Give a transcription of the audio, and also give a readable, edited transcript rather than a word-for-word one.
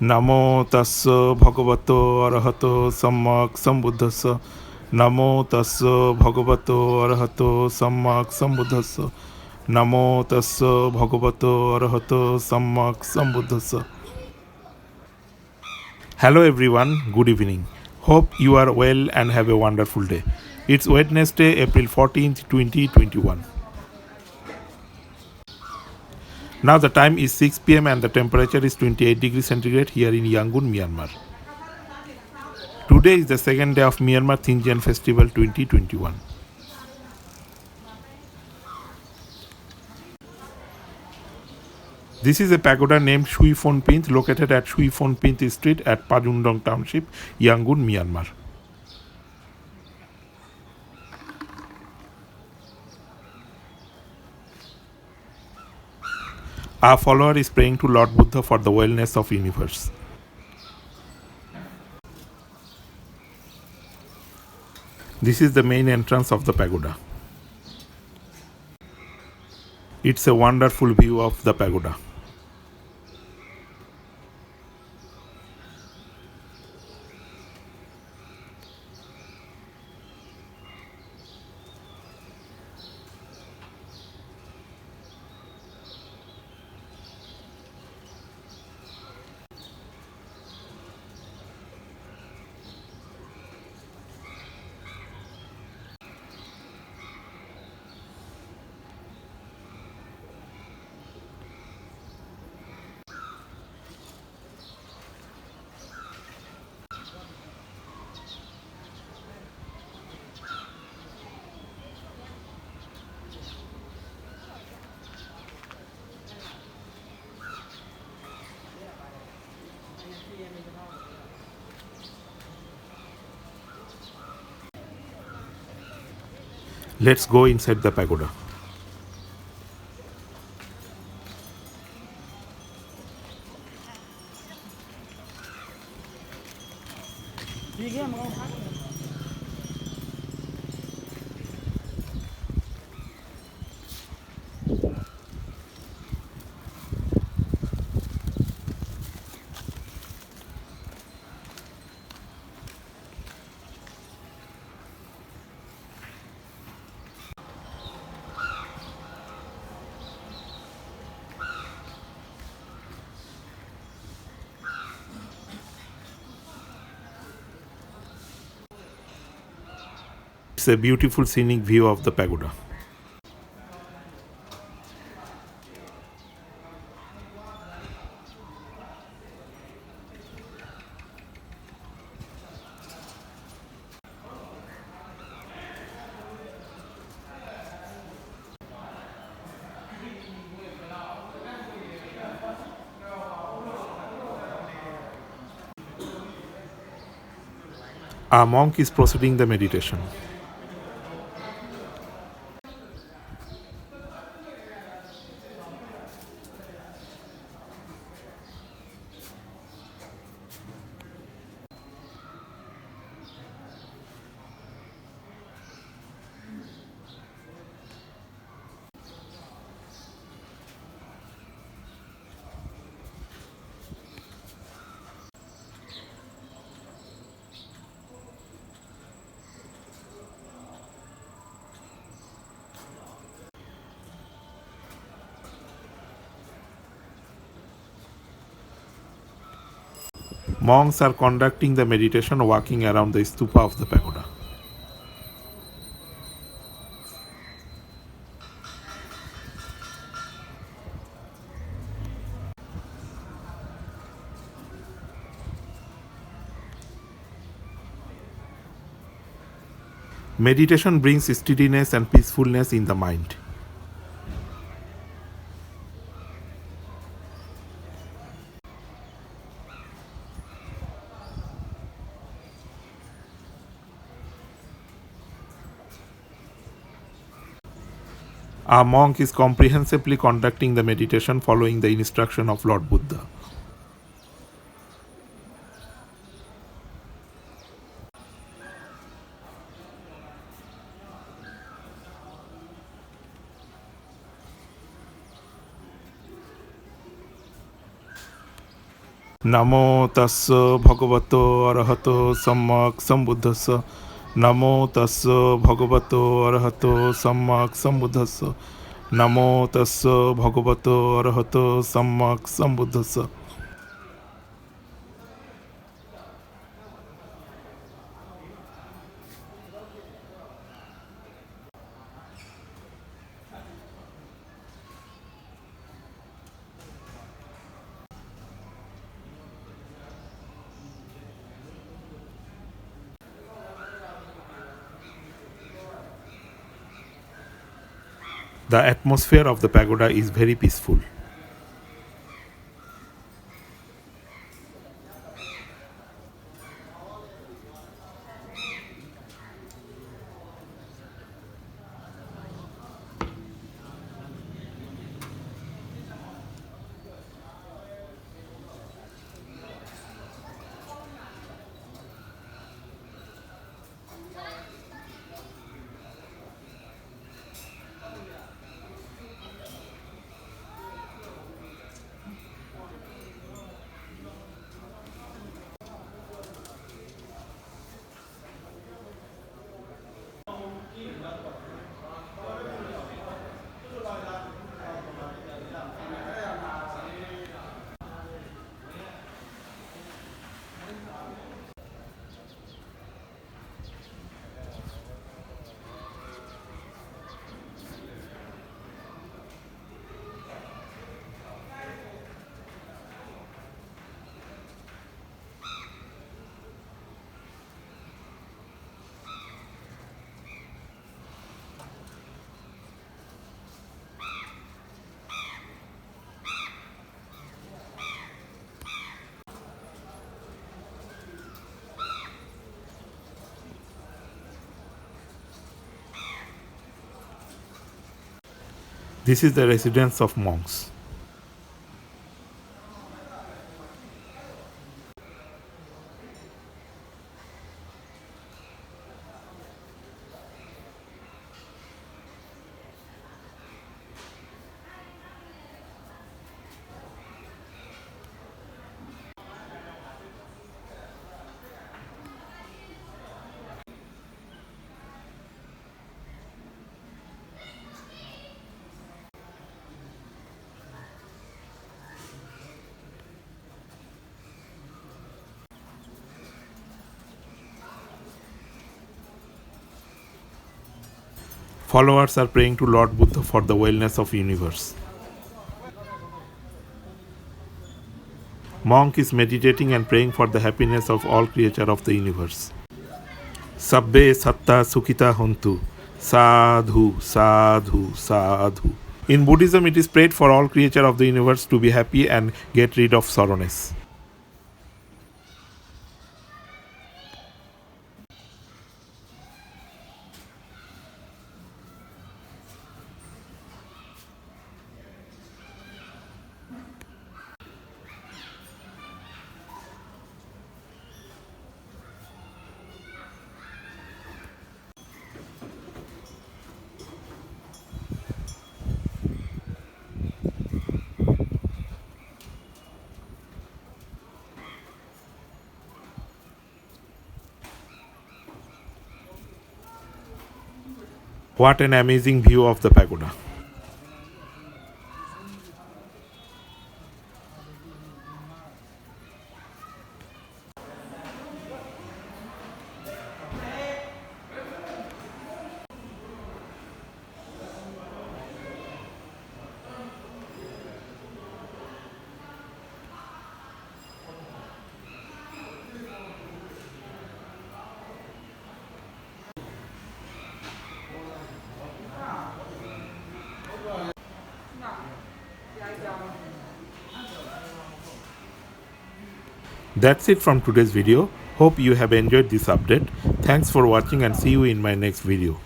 Namo tassa bhagavato arahato sammak sambuddhassa. Namo tassa bhagavato arahato sammak sambuddhassa. Namo tassa bhagavato arahato sammak sambuddhassa. Hello everyone, good evening. Hope you are well and have a wonderful day. It's Wednesday, April 14th, 2021. Now the time is 6 pm and the temperature is 28 degrees centigrade here in Yangon, Myanmar. Today is the second day of Myanmar Thingyan Festival 2021. This is a pagoda named Shwe Pwint located at Shwe Pwint Street at Pajundong Township, Yangon, Myanmar. Our follower is praying to Lord Buddha for the wellness of universe. This is the main entrance of the pagoda. It's a wonderful view of the pagoda. Let's go inside the pagoda. It's a beautiful scenic view of the pagoda. A monk is proceeding the meditation. Monks are conducting the meditation walking around the stupa of the pagoda. Meditation brings steadiness and peacefulness in the mind. A monk is comprehensively conducting the meditation following the instruction of Lord Buddha. Namo tassa bhagavato arahato sammak sambuddhassa. Namo tassa bhagavato arahato sammak sambuddhassa. Namo tassa bhagavato arahato sammak sambuddhassa. The atmosphere of the pagoda is very peaceful. This is the residence of monks. Followers are praying to Lord Buddha for the wellness of universe. Monk is meditating and praying for the happiness of all creature of the universe. Sabbe satta sukhita hontu. Sadhu, sadhu, sadhu. In Buddhism, it is prayed for all creature of the universe to be happy and get rid of sorrowness. What an amazing view of the pagoda. That's it from today's video. Hope you have enjoyed this update. Thanks for watching and see you in my next video.